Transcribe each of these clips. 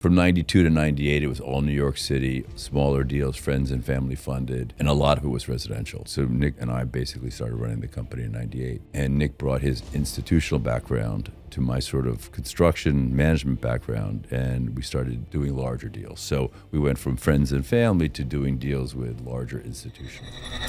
From 92 to 98, it was all New York City, smaller deals, friends and family funded, and a lot of it was residential. So Nick and I basically started running the company in 98. And Nick brought his institutional background to my sort of construction management background, and we started doing larger deals. So we went from friends and family to doing deals with larger institutions.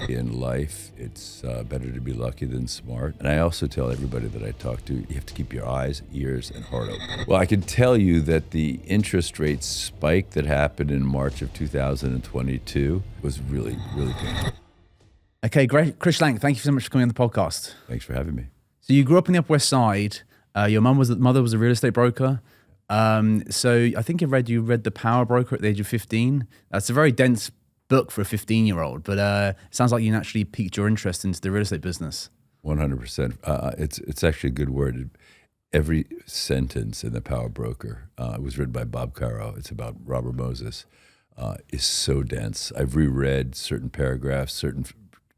In life, it's better to be lucky than smart. And I also tell everybody that I talk to, you have to keep your eyes, ears, and heart open. Well, I can tell you that the interest rate spike that happened in March of 2022 was really, really painful. Okay, great. Chris Schlank, thank you so much for coming on the podcast. Thanks for having me. So you grew up in the Upper West Side. Your mother was a real estate broker. So I think you read The Power Broker at the age of 15. That's a very dense book for a 15-year-old, but it sounds like you naturally piqued your interest into the real estate business. 100%. It's actually a good word. Every sentence in The Power Broker, it was written by Bob Caro. It's about Robert Moses. Is so dense. I've reread certain paragraphs, certain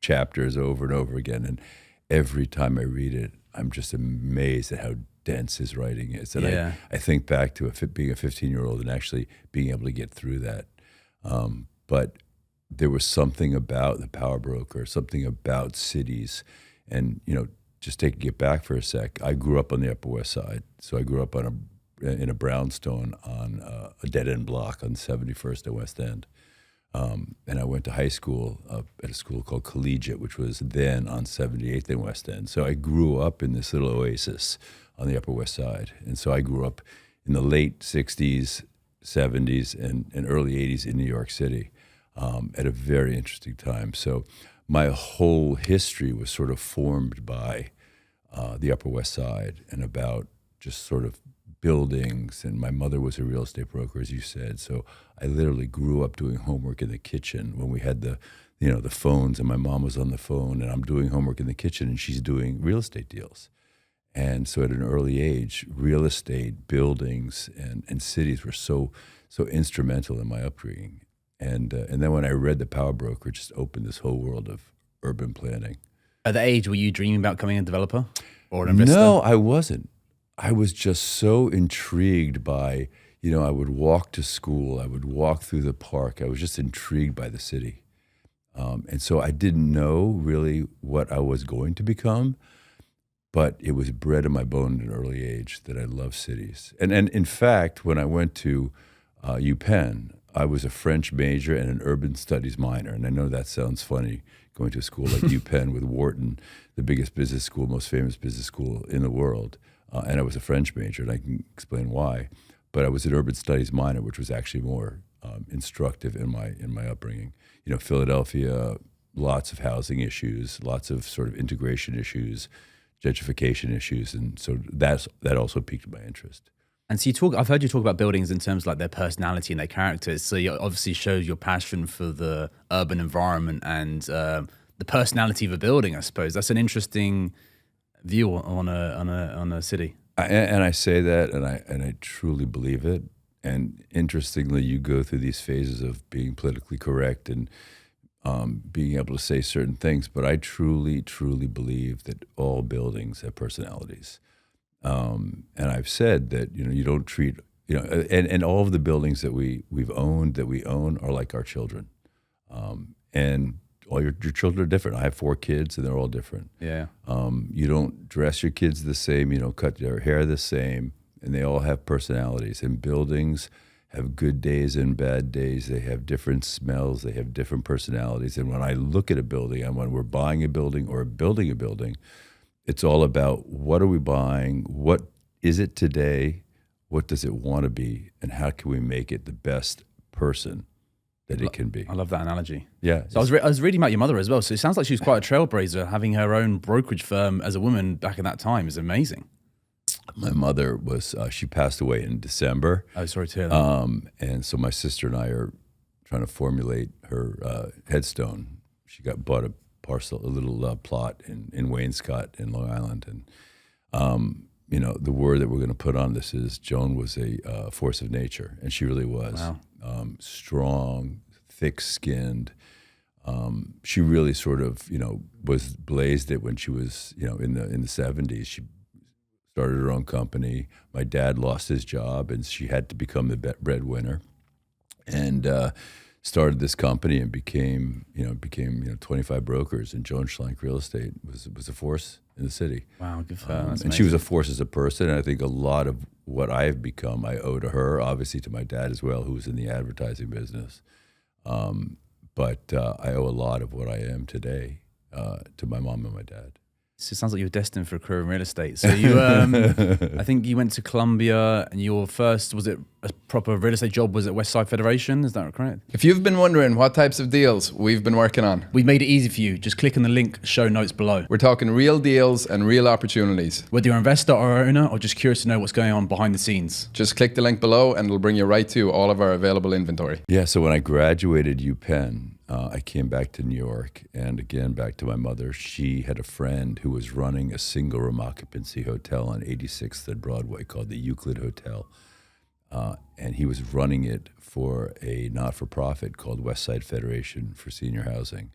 chapters over and over again, and every time I read it, I'm just amazed at how dense his writing is. And I think back to being a 15-year-old and actually being able to get through that. But there was something about The Power Broker, something about cities. And, just taking it back for a sec, I grew up on the Upper West Side. So I grew up in a brownstone on a dead-end block on 71st and West End. And I went to high school at a school called Collegiate, which was then on 78th and West End. So I grew up in this little oasis on the Upper West Side. And so I grew up in the late 60s, 70s, and early 80s in New York City at a very interesting time. So my whole history was sort of formed by the Upper West Side and about just sort of buildings. And my mother was a real estate broker, as you said. So I literally grew up doing homework in the kitchen when we had the phones, and my mom was on the phone, and I'm doing homework in the kitchen, and she's doing real estate deals. And so at an early age, real estate, buildings, and cities were so instrumental in my upbringing. And then when I read The Power Broker, it just opened this whole world of urban planning. At that age, were you dreaming about becoming a developer or an investor? No, I wasn't. I was just so intrigued by, I would walk to school, I would walk through the park. I was just intrigued by the city. And so I didn't know really what I was going to become, but it was bred in my bone at an early age that I love cities. And in fact, when I went to UPenn, I was a French major and an urban studies minor. And I know that sounds funny, going to a school like UPenn with Wharton, the biggest business school, most famous business school in the world. And I was a French major, and I can explain why. But I was an urban studies minor, which was actually more instructive in my upbringing. Philadelphia, lots of housing issues, lots of sort of integration issues, gentrification issues, and so that also piqued my interest. And so I've heard you talk about buildings in terms of like their personality and their characters. So you obviously shows your passion for the urban environment and the personality of a building, I suppose. That's an interesting view on a city. And I say that, and I truly believe it. And interestingly, you go through these phases of being politically correct and being able to say certain things, but I truly, truly believe that all buildings have personalities. And I've said that you don't treat and all of the buildings that we own are like our children, and all your children are different. I have 4 kids, and they're all different. Yeah. You don't dress your kids the same. You don't cut their hair the same, and they all have personalities. And buildings have good days and bad days. They have different smells. They have different personalities. And when I look at a building, and when we're buying a building or building a building, it's all about what are we buying? What is it today? What does it want to be? And how can we make it the best person that it can be? I love that analogy. Yeah. So I was reading about your mother as well. So it sounds like she was quite a trailblazer. Having her own brokerage firm as a woman back in that time is amazing. My mother was, she passed away in December. Oh, sorry to hear that. And so my sister and I are trying to formulate her headstone. She bought a little plot in Wainscott in Long Island. And, the word that we're going to put on this is Joan was a force of nature. And she really was. Wow. Strong, thick-skinned. She really sort of, was blazed it when she was, in the 70s. She started her own company. My dad lost his job, and she had to become the breadwinner, and started this company and became 25 brokers. And Joan Schlank Real Estate was a force in the city. Wow, good for her. That's And she was a amazing. force as a person. And I think a lot of what I've become, I owe to her, obviously to my dad as well, who was in the advertising business. But I owe a lot of what I am today to my mom and my dad. So it sounds like you were destined for a career in real estate. So you, I think you went to Columbia, and your first, was it a proper real estate job? Was it West Side Federation? Is that correct? If you've been wondering what types of deals we've been working on, We made it easy for you. Just click on the link, show notes below. we're talking real deals and real opportunities. Whether you're an investor or owner, or just curious to know what's going on behind the scenes. Just click the link below and it'll bring you right to all of our available inventory. Yeah, so when I graduated UPenn, I came back to New York, and again back to my mother. She had a friend who was running a single room occupancy hotel on 86th and Broadway called the Euclid Hotel. And he was running it for a not-for-profit called West Side Federation for Senior Housing.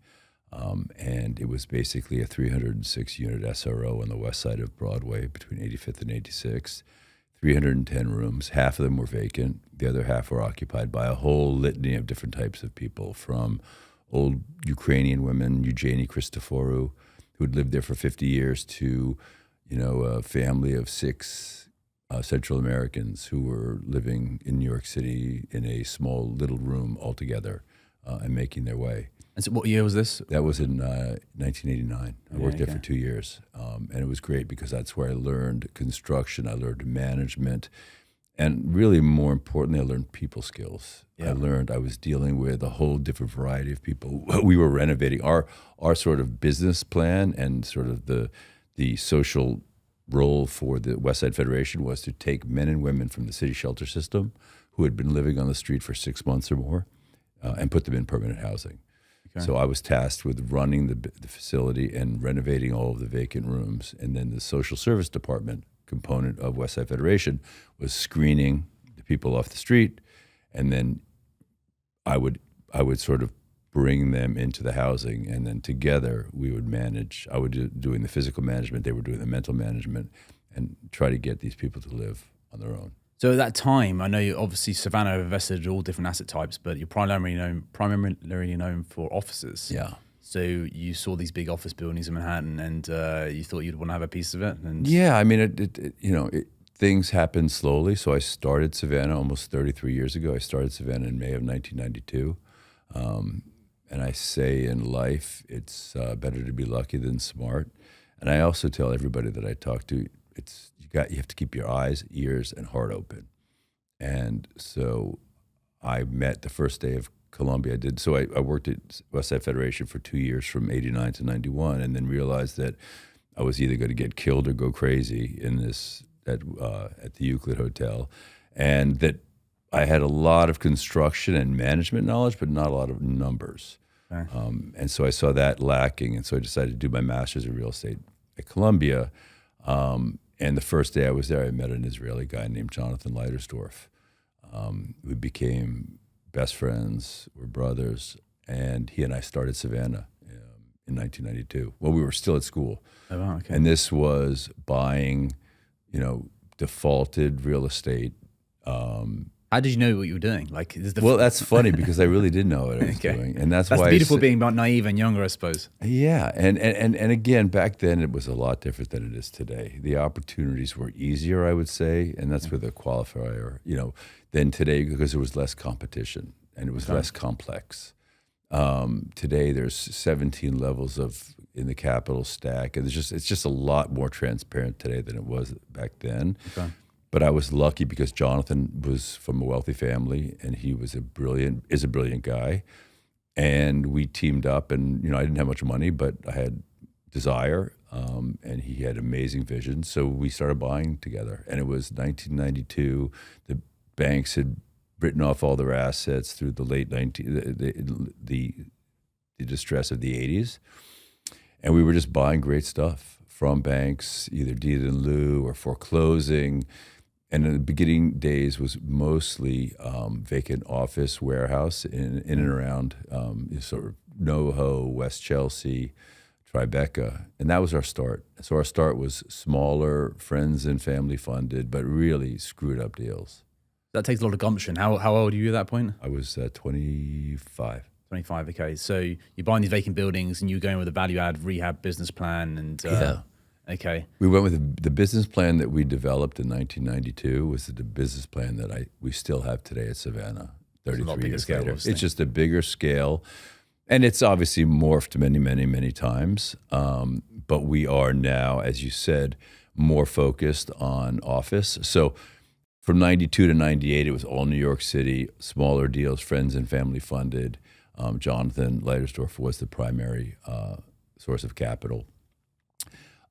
And it was basically a 306-unit SRO on the west side of Broadway between 85th and 86th. 310 rooms. Half of them were vacant. The other half were occupied by a whole litany of different types of people, from old Ukrainian women, Eugenie Christoforou, who had lived there for 50 years, to, a family of 6 Central Americans who were living in New York City in a small little room altogether and making their way. And so what year was this? That was in 1989. I worked there okay. for 2 years, and it was great because that's where I learned construction, I learned management, and really more importantly, I learned people skills. Yeah. I was dealing with a whole different variety of people. We were renovating our sort of business plan, and sort of the social role for the West Side Federation was to take men and women from the city shelter system who had been living on the street for 6 months or more and put them in permanent housing. Okay. So I was tasked with running the facility and renovating all of the vacant rooms. And then the social service department component of West Side Federation was screening the people off the street. And then I would sort of bring them into the housing. And then together we would manage. I would do doing the physical management. They were doing the mental management, and try to get these people to live on their own. So at that time, I know you obviously Savannah invested in all different asset types, but you're primarily known for offices. Yeah. So you saw these big office buildings in Manhattan, and you thought you'd want to have a piece of it. And Yeah, I mean, things happen slowly. So I started Savannah almost 33 years ago. I started Savannah in May of 1992. And I say in life, it's better to be lucky than smart. And I also tell everybody that I talk to, you have to keep your eyes, ears, and heart open. And so I met the first day of Columbia. I worked at West Side Federation for 2 years from 89 to 91, and then realized that I was either going to get killed or go crazy in this at the Euclid Hotel, and that I had a lot of construction and management knowledge, but not a lot of numbers. Okay. And so I saw that lacking, and so I decided to do my master's in real estate at Columbia. And the first day I was there, I met an Israeli guy named Jonathan Leitersdorf. We became best friends, we're brothers, and he and I started Savannah in 1992. Well, we were still at school. Oh, wow, okay. And this was buying, defaulted real estate. How did you know what you were doing? Like, Well, that's funny because I really did know what I was Okay. doing, and that's that's why beautiful being naive and younger, I suppose. Yeah, and again, back then it was a lot different than it is today. The opportunities were easier, I would say, and that's with a qualifier, than today, because there was less competition and it was less complex. Today there's 17 levels in the capital stack, and it's just a lot more transparent today than it was back then. Okay. But I was lucky because Jonathan was from a wealthy family, and he was a brilliant guy. And we teamed up, and I didn't have much money, but I had desire, and he had amazing vision. So we started buying together. And it was 1992. The banks had written off all their assets through the late the distress of the 80s, and we were just buying great stuff from banks, either deed in lieu or foreclosing. And in the beginning days was mostly vacant office warehouse in and around sort of NoHo, West Chelsea, Tribeca, and that was our start. So our start was smaller, friends and family funded, but really screwed up deals. That takes a lot of gumption. How old are you at that point? I was 25. 25. Okay, so you're buying these vacant buildings and you're going with a value add rehab business plan, and Yeah. okay, We went with the business plan that we developed in 1992 was the business plan that we still have today at Savannah. a lot 33 bigger years scale, later. obviously. It's just a bigger scale, and it's obviously morphed many, many, many times. But we are now, as you said, more focused on office. So from 92 to 98, it was all New York City, smaller deals, friends and family funded. Jonathan Leitersdorf was the primary source of capital.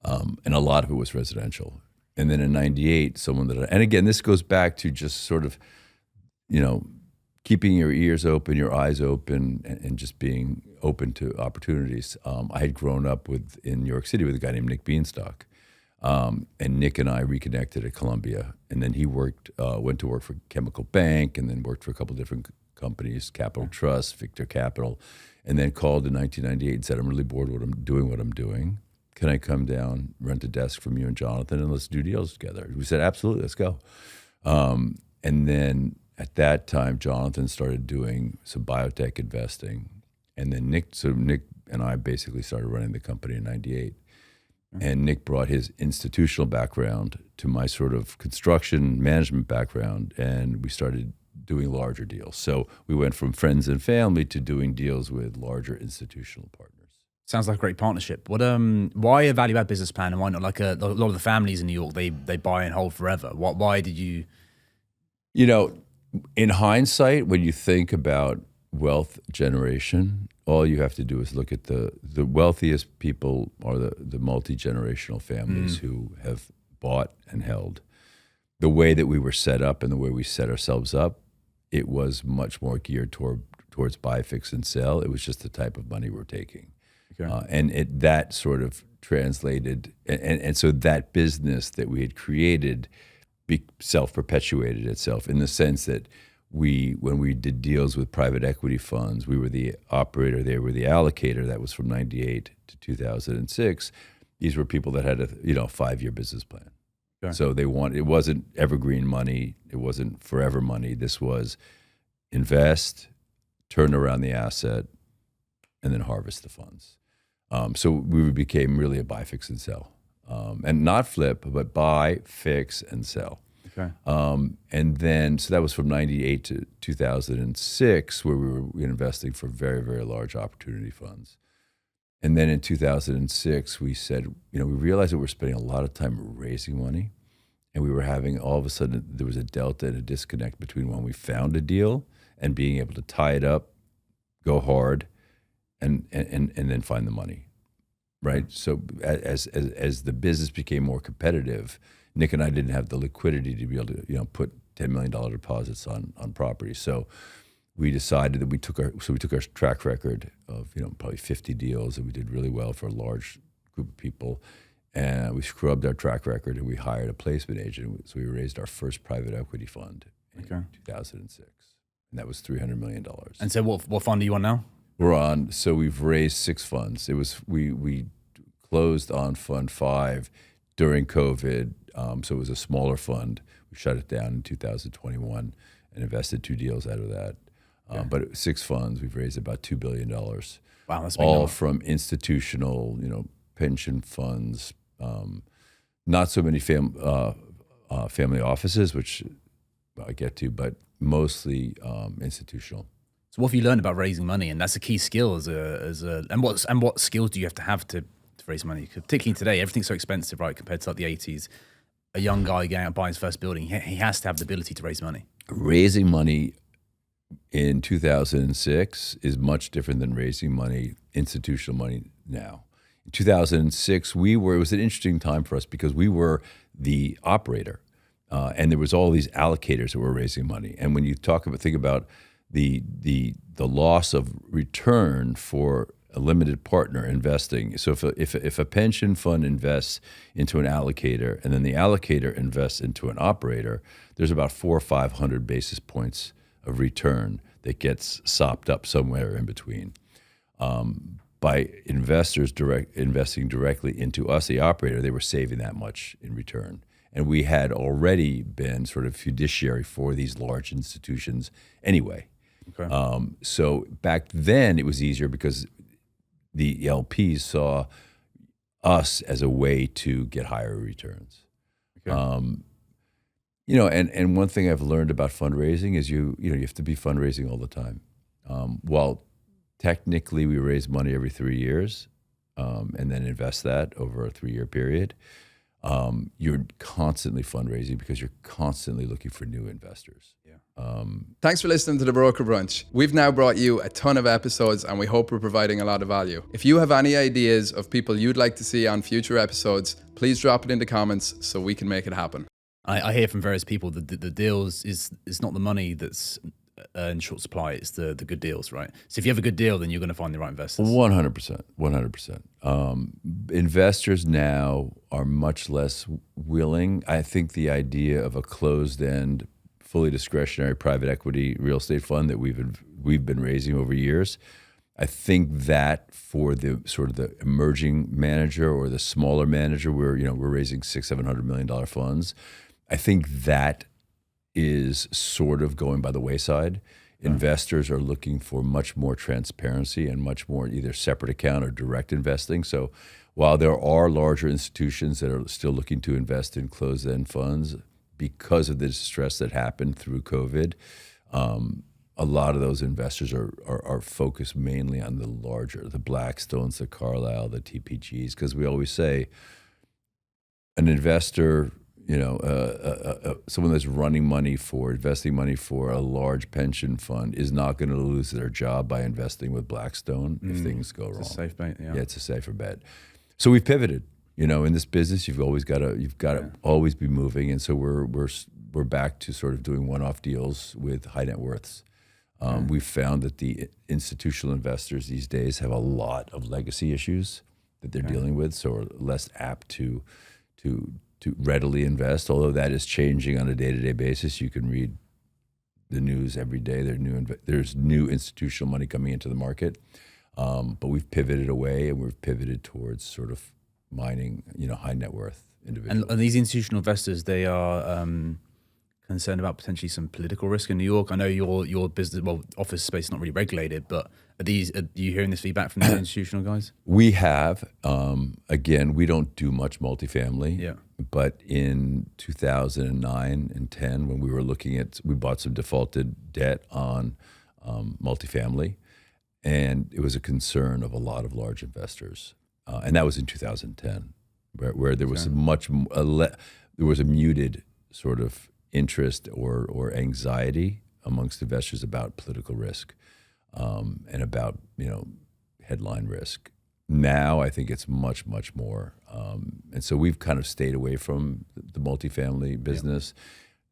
And a lot of it was residential. And then in 98, and again, this goes back to just sort of, keeping your ears open, your eyes open, and just being open to opportunities. I had grown up in New York City with a guy named Nick Beanstalk. And Nick and I reconnected at Columbia. And then he went to work for Chemical Bank, and then worked for a couple different companies, Capital Trust, Victor Capital, and then called in 1998 and said, I'm really bored what I'm doing. Can I come down, rent a desk from you and Jonathan, and let's do deals together? We said, absolutely, let's go. And then at that time, Jonathan started doing some biotech investing. And then Nick and I basically started running the company in 98. And Nick brought his institutional background to my sort of construction management background, and we started doing larger deals. So we went from friends and family to doing deals with larger institutional partners. sounds like a great partnership. Why a value add business plan, and why not like a lot of the families in New York they buy and hold forever? Why did you? In hindsight, when you think about wealth generation, all you have to do is look at the wealthiest people are the multi-generational families who have bought and held. The way that we were set up and the way we set ourselves up, it was much more geared towards buy, fix, and sell. It was just the type of money we're taking. Okay. And that sort of translated, and so that business that we had created self-perpetuated itself in the sense that when we did deals with private equity funds, we were the operator, they were the allocator. That was from 98 to 2006. These were people that had a 5-year business plan. Okay. So it wasn't evergreen money, it wasn't forever money. This was invest, turn around the asset, and then harvest the funds. So we became really a buy, fix, and sell. And not flip, but buy, fix, and sell. Okay. And then, so that was from 98 to 2006, where we were investing for very, very large opportunity funds. And then in 2006, we said, we realized that we were spending a lot of time raising money, and we were having, all of a sudden, there was a delta and a disconnect between when we found a deal and being able to tie it up, go hard, and then find the money. Right. So as the business became more competitive, Nick and I didn't have the liquidity to be able to put $10 million deposits on property. So we decided that we took our track record of probably 50 deals, and we did really well for a large group of people, and we scrubbed our track record and we hired a placement agent. So we raised our first private equity fund in 2006, and that was $300 million. And so what fund are you on now? So we've raised 6 funds. It was we closed on Fund 5 during COVID, so it was a smaller fund. We shut it down in 2021 and invested 2 deals out of that. But 6 funds, we've raised about $2 billion. Wow, that's a big all number. from institutional, pension funds, not so many family offices, which I get to, but mostly institutional. So what have you learned about raising money? And that's a key skill and what skills do you have to raise money? Particularly today, everything's so expensive, right? Compared to like the 80s, a young guy going out and buying his first building, he has to have the ability to raise money. Raising money in 2006 is much different than raising money, institutional money now. In 2006, it was an interesting time for us because we were the operator, and there was all these allocators that were raising money. And when you think about the loss of return for a limited partner investing. So if a pension fund invests into an allocator and then the allocator invests into an operator, there's about 400 or 500 basis points of return that gets sopped up somewhere in between. by investors investing directly into us, the operator, they were saving that much in return. And we had already been sort of fiduciary for these large institutions anyway. Okay. So back then it was easier because the LPs saw us as a way to get higher returns. Okay. And one thing I've learned about fundraising is you have to be fundraising all the time. While technically we raise money every 3 years and then invest that over a 3-year period, you're constantly fundraising because you're constantly looking for new investors. Thanks for listening to the Broker Brunch. We've now brought you a ton of episodes and we hope we're providing a lot of value. If you have any ideas of people you'd like to see on future episodes, please drop it in the comments so we can make it happen. I hear from various people that the deals is not the money that's in short supply, it's the good deals, right? So if you have a good deal, then you're going to find the right investors. 100%. Investors now are much less willing. I think the idea of a closed-end, fully discretionary private equity real estate fund that we've been raising over years, I think that for the sort of the emerging manager or the smaller manager, we're raising $600-700 million funds. I think that is sort of going by the wayside. Investors are looking for much more transparency and much more either separate account or direct investing. So while there are larger institutions that are still looking to invest in closed-end funds because of the distress that happened through COVID, a lot of those investors are focused mainly on the Blackstones, the Carlyle, the TPGs, because we always say an investor, someone that's investing money for a large pension fund is not going to lose their job by investing with Blackstone if things go wrong. It's a safe bet, yeah. Yeah, it's a safer bet. So we've pivoted. In this business, you've got to always be moving, and so we're back to sort of doing one-off deals with high net worths. We've found that the institutional investors these days have a lot of legacy issues that they're dealing with, so are less apt to readily invest. Although that is changing on a day-to-day basis. You can read the news every day. There's new institutional money coming into the market, but we've pivoted away and we've pivoted towards sort of mining, high net worth individuals. And these institutional investors, they are concerned about potentially some political risk in New York. I know your business, office space is not really regulated, but are you hearing this feedback from the institutional guys? We have. Again, we don't do much multifamily. Yeah. But in 2009 and 10, when we bought some defaulted debt on multifamily, and it was a concern of a lot of large investors. And that was in 2010, where there was there was a muted sort of interest or anxiety amongst investors about political risk and about headline risk. Now I think it's much more, and so we've kind of stayed away from the multifamily business.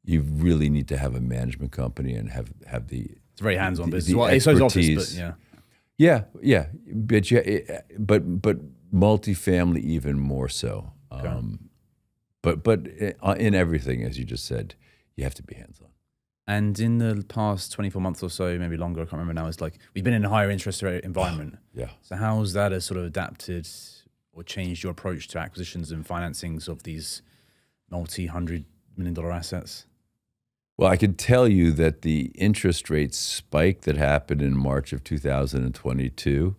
You really need to have a management company and have the. It's a very hands-on business. The Well, it's office, expertise. but Yeah, but multifamily even more so. But in everything, as you just said, you have to be hands-on. And in the past 24 months or so, maybe longer, I can't remember now, it's like we've been in a higher interest rate environment. Yeah. So how's that has sort of adapted or changed your approach to acquisitions and financings of these multi-$100 million assets? Well, I can tell you that the interest rate spike that happened in March of 2022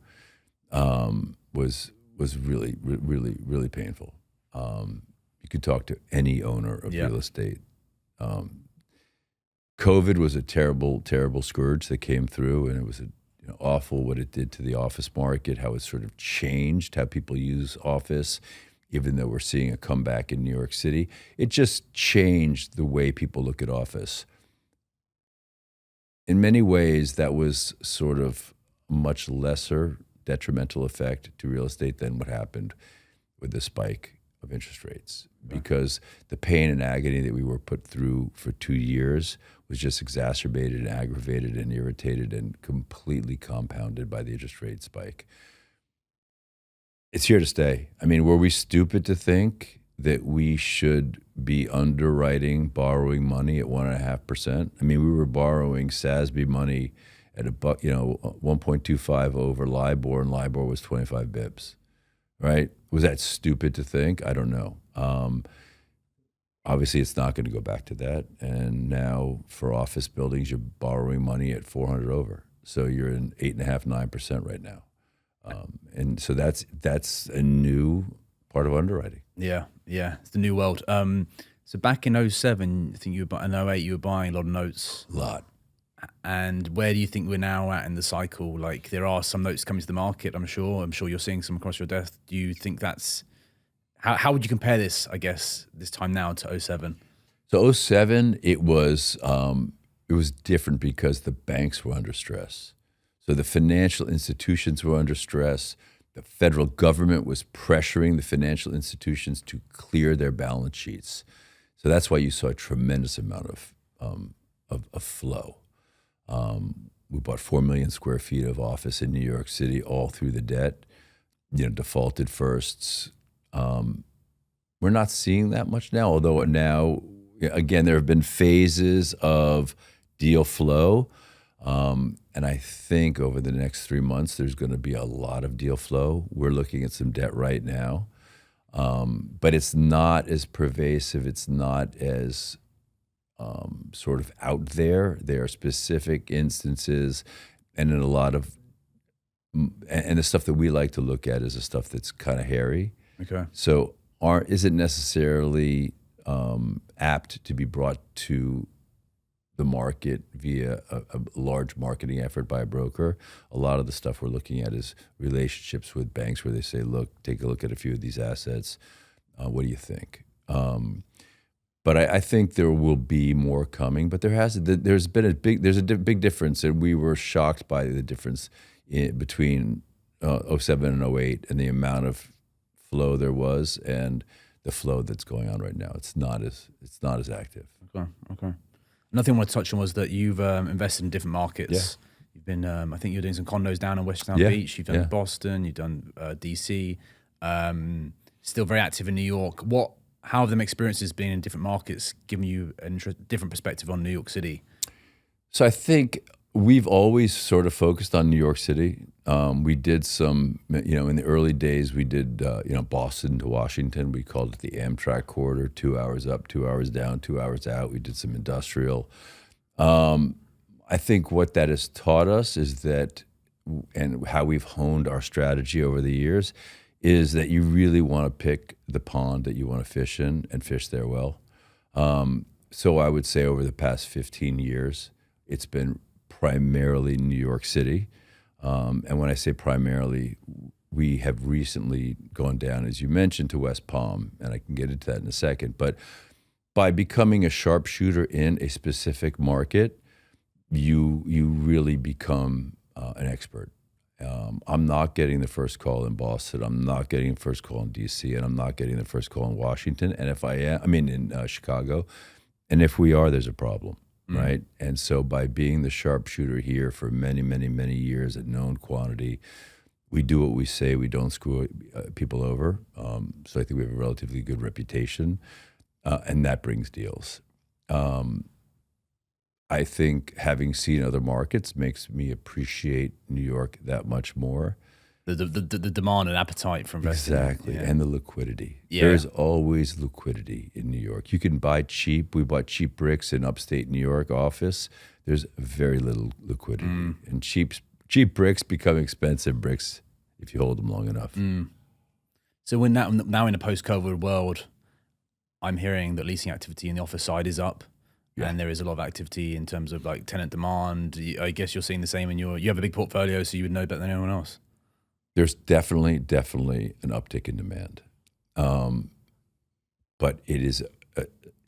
was really painful. You could talk to any owner of real estate. COVID was a terrible scourge that came through, and it was awful what it did to the office market, how it sort of changed how people use office, even though we're seeing a comeback in New York City. It just changed the way people look at office. In many ways, that was sort of much lesser detrimental effect to real estate than what happened with the spike of interest rates, because the pain and agony that we were put through for 2 years was just exacerbated and aggravated and irritated and completely compounded by the interest rate spike. It's here to stay. I mean, were we stupid to think that we should be borrowing money at 1.5%? I mean, we were borrowing SASB money at 1.25 over LIBOR, and LIBOR was 25 bips, right? Was that stupid to think? I don't know. Obviously, it's not going to go back to that. And now for office buildings, you're borrowing money at 400 over. So you're in 8.5%, 9% right now. And so that's a new part of underwriting. Yeah, it's the new world. So back in 07, I think in 08, you were buying a lot of notes. A lot. And where do you think we're now at in the cycle? Like, there are some notes coming to the market, I'm sure you're seeing some across your desk. Do you think that's, how would you compare this, I guess, this time now to 07? So 07, it was different because the banks were under stress. So the financial institutions were under stress. The federal government was pressuring the financial institutions to clear their balance sheets. So that's why you saw a tremendous amount of flow. We bought 4 million square feet of office in New York City, all through the debt, defaulted firsts. We're not seeing that much now, although now, again, there have been phases of deal flow. And I think over the next 3 months, there's going to be a lot of deal flow. We're looking at some debt right now. But it's not as pervasive. It's not as sort of out there. There are specific instances, and in a lot of, and the stuff that we like to look at is the stuff that's kind of hairy. Okay. So isn't necessarily apt to be brought to the market via a large marketing effort by a broker. A lot of the stuff we're looking at is relationships with banks where they say, look, take a look at a few of these assets. What do you think? But I think there will be more coming, but there's a big difference, and we were shocked by the difference between 07 and 08 and the amount of flow there was and the flow that's going on right now. It's not as active. Okay. Another thing I want to touch on was that you've invested in different markets. Yeah. You've been, I think you're doing some condos down in West Town Beach. You've done Boston. You've done DC. Still very active in New York. How have them experiences been in different markets given you a different perspective on New York City? So I think we've always sort of focused on New York City. We did some, in the early days, we did, Boston to Washington. We called it the Amtrak corridor, 2 hours up, 2 hours down, 2 hours out. We did some industrial. I think what that has taught us is that, and how we've honed our strategy over the years, is that you really want to pick the pond that you want to fish in and fish there well. So I would say over the past 15 years, it's been primarily New York City. And when I say primarily, we have recently gone down, as you mentioned, to West Palm, and I can get into that in a second. But by becoming a sharpshooter in a specific market, you really become an expert. I'm not getting the first call in Boston. I'm not getting the first call in DC, and I'm not getting the first call in Washington. And if I am, in Chicago. And if we are, there's a problem, right? And so by being the sharpshooter here for many, many, many years at known quantity, we do what we say. We don't screw people over. So I think we have a relatively good reputation, and that brings deals. I think having seen other markets makes me appreciate New York that much more. The demand and appetite for investing. Exactly, Yeah. and the liquidity. Yeah. There's always liquidity in New York. You can buy cheap. We bought cheap bricks in upstate New York office. There's very little liquidity. And cheap bricks become expensive bricks if you hold them long enough. So when now in a post-COVID world, I'm hearing that leasing activity in the office side is up. Yeah. And there is a lot of activity in terms of like tenant demand. I guess you're seeing the same you have a big portfolio, so you would know better than anyone else. There's definitely an uptick in demand. But it is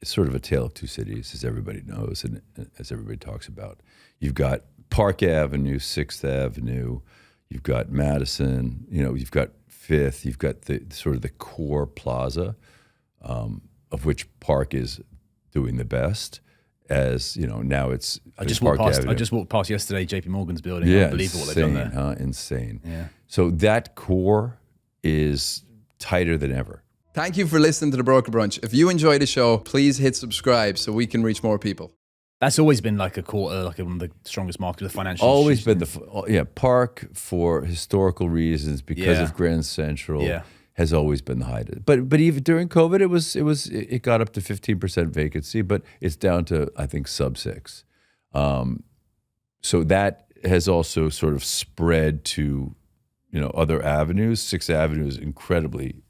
sort of a tale of two cities, as everybody knows and as everybody talks about. You've got Park Avenue, 6th Avenue, you've got Madison, you've got 5th, you've got the sort of the core plaza, of which Park is doing the best. As now it's I just Park walked past yesterday JP Morgan's building. Yeah, Unbelievable what they've done there. Huh? Insane. Yeah. So that core is tighter than ever. Thank you for listening to the Broker Brunch. If you enjoy the show, please hit subscribe so we can reach more people. That's always been like a quarter, like one of the strongest markets of the financial. Always been Park for historical reasons because of Grand Central. Yeah. Has always been the height. But even during COVID, it got up to 15% vacancy, but it's down to I think sub 6. So that has also sort of spread to, other avenues. 6th Avenue is incredibly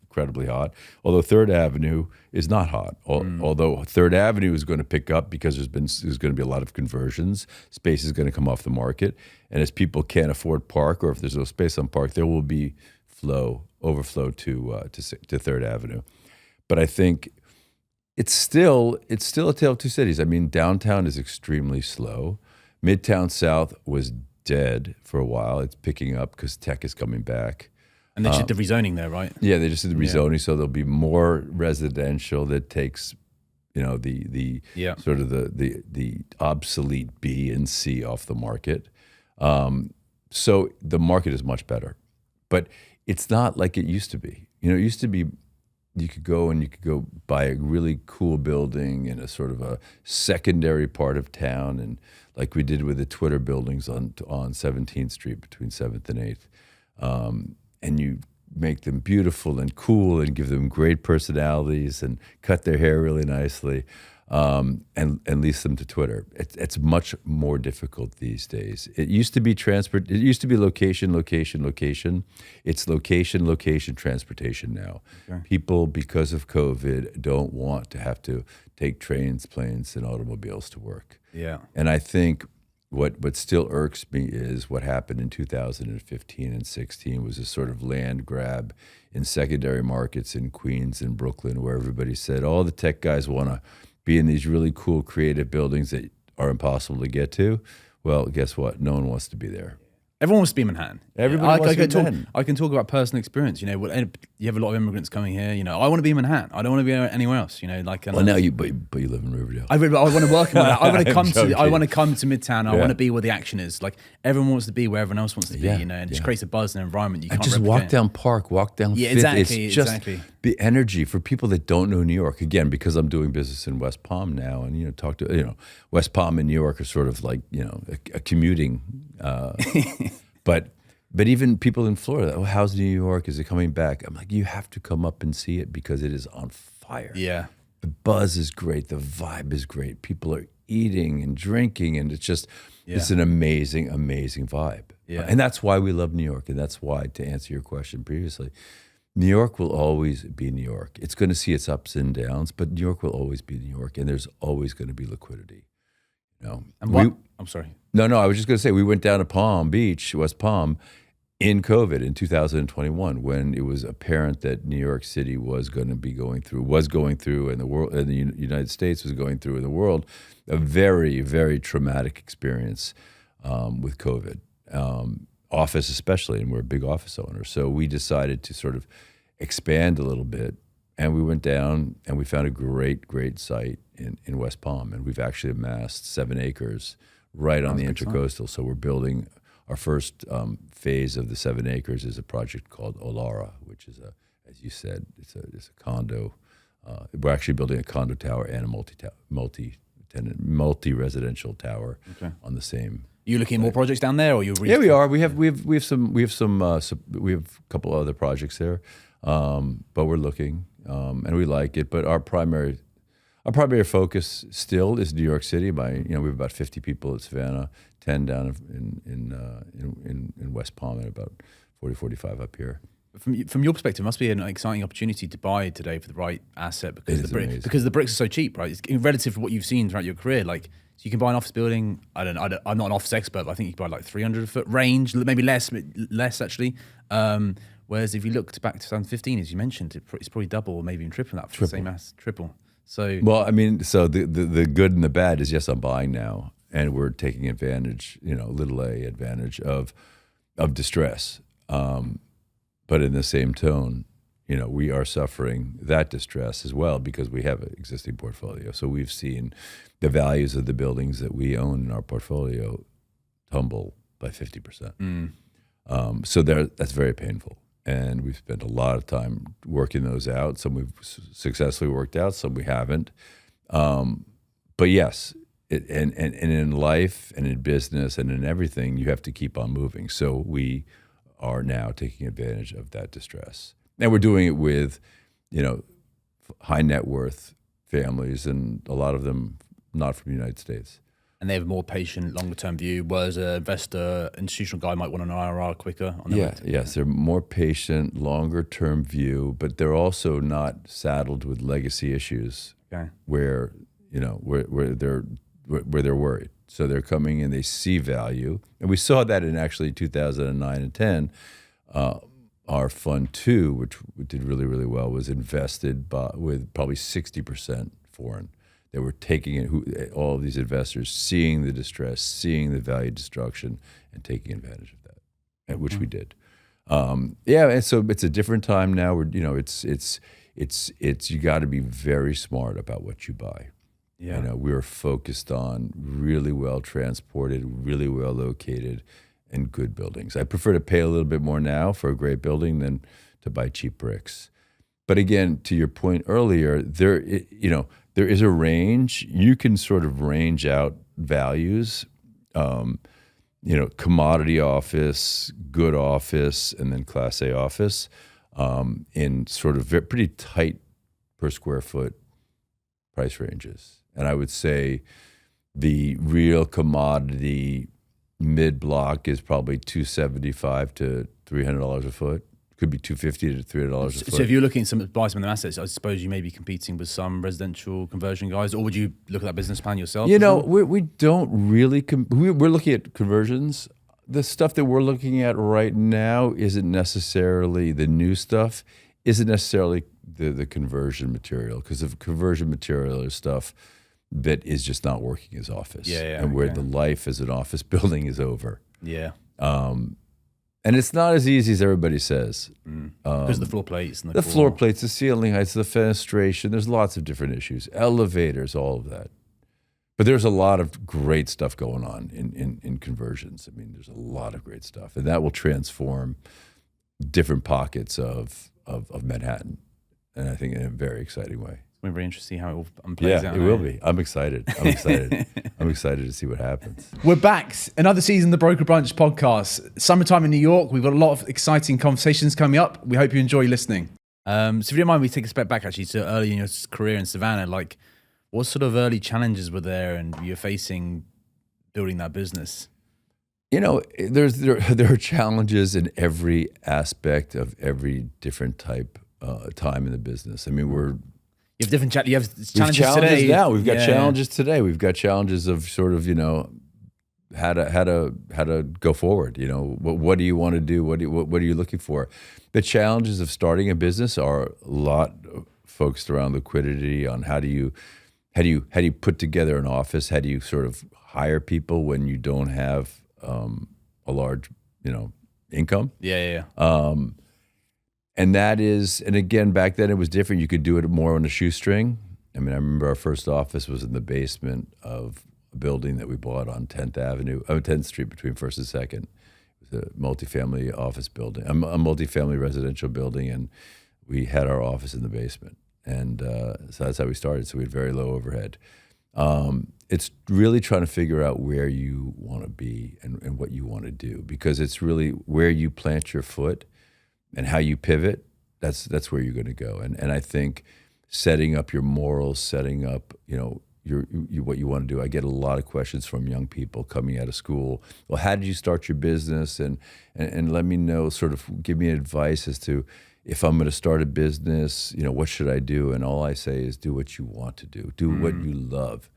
hot, although 3rd Avenue is not hot. Although 3rd Avenue is going to pick up because there's going to be a lot of conversions. Space is going to come off the market, and as people can't afford Park, or if there's no space on Park, there will be overflow to 3rd Avenue. But I think it's still a tale of two cities. I mean, downtown is extremely slow. Midtown South was dead for a while. It's picking up because tech is coming back. And they did the rezoning there, right? Yeah, they just did the rezoning, so there'll be more residential that takes, the sort of the obsolete B and C off the market. So the market is much better, but it's not like it used to be. It used to be you could go buy a really cool building in a sort of a secondary part of town, and like we did with the Twitter buildings on 17th Street between 7th and 8th. And you make them beautiful and cool and give them great personalities and cut their hair really nicely, and lease them to Twitter. It's much more difficult these days. It used to be It used to be location. It's location, transportation now. Okay. People, because of COVID, don't want to have to take trains, planes, and automobiles to work. Yeah. And I think what still irks me is what happened in 2015 and 16 was a sort of land grab in secondary markets in Queens and Brooklyn, where everybody said, all the tech guys want to be in these really cool, creative buildings that are impossible to get to. Well, guess what? No one wants to be there. Everyone wants to be in Manhattan. Everybody wants to be in Manhattan. I can talk about personal experience. You have a lot of immigrants coming here. I want to be in Manhattan. I don't want to be anywhere else. Well, now you live in Riverdale. I want to work in Manhattan. I want to come to Midtown. I want to be where the action is. Like everyone wants to be where everyone else wants to be. And it just creates a buzz and an environment you can't just replicate. Walk down Park, walk down Fifth. Exactly. It's just the energy for people that don't know New York. Again, because I'm doing business in West Palm now, and talk to West Palm and New York are sort of like a commuting, But even people in Florida, how's New York? Is it coming back? I'm like, you have to come up and see it because it is on fire. Yeah. The buzz is great. The vibe is great. People are eating and drinking, and it's an amazing, amazing vibe. Yeah. And that's why we love New York. And that's why, to answer your question previously, New York will always be New York. It's going to see its ups and downs, but New York will always be New York, and there's always going to be liquidity. I'm sorry. No, I was just going to say, we went down to Palm Beach, West Palm, in COVID in 2021, when it was apparent that New York City was going through, and the world, and the United States was going through in the world, a very, very traumatic experience with COVID. Office especially, and we're a big office owner. So we decided to sort of expand a little bit, and we went down and we found a great site in West Palm, and we've actually amassed 7 acres right on the Intercoastal. So we're building our first phase of the 7 acres is a project called Olara, which is as you said, it's a condo. We're actually building a condo tower and a multi-residential tower on the same. You looking at more projects down there, or you? Yeah, we are. We have a couple other projects there, but we're looking, and we like it. But our primary focus still is New York City. We have about 50 people at Savannah, 10 down in West Palm, and about 45 up here. From your perspective, it must be an exciting opportunity to buy today for the right asset because the bricks are so cheap, right? It's relative to what you've seen throughout your career. Like, so you can buy an office building. I'm not an office expert, but I think you can buy like 300-foot range, maybe less actually. Whereas if you looked back to 2015, as you mentioned, it's probably double or maybe even triple that for the same as triple. So the good and the bad is, yes, I'm buying now, and we're taking advantage, little a advantage of distress. But in the same tone, we are suffering that distress as well because we have an existing portfolio. So we've seen the values of the buildings that we own in our portfolio tumble by 50%. So that's very painful. And we've spent a lot of time working those out. Some we've successfully worked out, some we haven't. But yes, and in life and in business and in everything, you have to keep on moving. So we are now taking advantage of that distress. And we're doing it with, high net worth families, and a lot of them not from the United States. And they have a more patient, longer-term view, whereas an investor, institutional guy might want an IRR quicker. Yes, they're more patient, longer-term view, but they're also not saddled with legacy issues where they're worried. So they're coming in, they see value, and we saw that in actually 2009 and 10. Our fund 2, which did really, really well, was invested with probably 60% foreign. They were taking it, all of these investors, seeing the distress, seeing the value destruction, and taking advantage of that, which we did. And so it's a different time now. It's you got to be very smart about what you buy. Yeah. We're focused on really well transported, really well located, and good buildings. I prefer to pay a little bit more now for a great building than to buy cheap bricks. But again, to your point earlier, there is a range. You can sort of range out values, commodity office, good office, and then Class A office in sort of pretty tight per square foot price ranges. And I would say the real commodity mid-block is probably $275 to $300 a foot. Could be $250 to $300 a foot. So if you're looking to buy some of the assets, I suppose you may be competing with some residential conversion guys, or would you look at that business plan yourself? We don't really. We're looking at conversions. The stuff that we're looking at right now isn't necessarily the new stuff. Isn't necessarily the conversion material, because the conversion material is stuff that is just not working as office, and where the life as an office building is over. Yeah. And it's not as easy as everybody says. Because of the floor plates. And the floor plates, the ceiling heights, the fenestration, there's lots of different issues. Elevators, all of that. But there's a lot of great stuff going on in conversions. I mean, there's a lot of great stuff. And that will transform different pockets of Manhattan. And I think in a very exciting way. It's very interesting how it all plays out. Yeah, it will be. I'm excited. I'm excited to see what happens. We're back. Another season of the Broker Brunch podcast. Summertime in New York. We've got a lot of exciting conversations coming up. We hope you enjoy listening. So if you don't mind, we take a step back actually to early in your career in Savannah. Like, what sort of early challenges were there and you're facing building that business? There are challenges in every aspect of every different type time in the business. I mean, you have different challenges today. Now we've got challenges today. We've got challenges of sort of how to go forward. What do you want to do? What are you looking for? The challenges of starting a business are a lot focused around liquidity, on how do you put together an office? How do you sort of hire people when you don't have a large income? And again, back then it was different. You could do it more on a shoestring. I mean, I remember our first office was in the basement of a building that we bought on 10th Street between 1st and 2nd. It was a multifamily office building, a multifamily residential building, and we had our office in the basement. And so that's how we started. So we had very low overhead. It's really trying to figure out where you want to be and what you want to do, because it's really where you plant your foot and how you pivot, that's where you're going to go. And I think setting up your morals, setting up, what you want to do. I get a lot of questions from young people coming out of school. Well, how did you start your business? And let me know, sort of give me advice as to if I'm going to start a business, what should I do? And all I say is do what you want to do. Do what you love,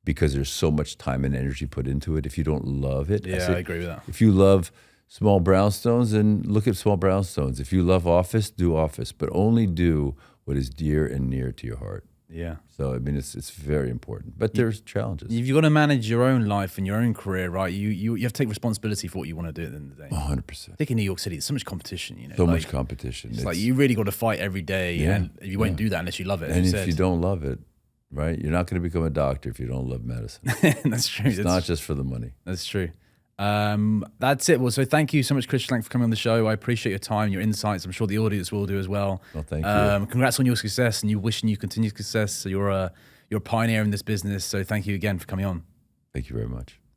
because there's so much time and energy put into it. If you don't love it, I agree with that. If you love small brownstones, and look at small brownstones. If you love office, do office, but only do what is dear and near to your heart. Yeah. So, I mean, it's very important, but there's challenges. You've got to manage your own life and your own career, right? You have to take responsibility for what you want to do at the end of the day. 100%. I think in New York City, there's so much competition, So much competition. It's like you really got to fight every day, and you won't do that unless you love it. And if you don't love it, right, you're not going to become a doctor if you don't love medicine. That's true. It's not just for the money. That's true. That's it. Well, so thank you so much, Chris Schlank, for coming on the show. I appreciate your time, your insights. I'm sure the audience will do as well. Well, thank you. Congrats on your success, and wishing you continued success. So you're a pioneer in this business. So thank you again for coming on. Thank you very much.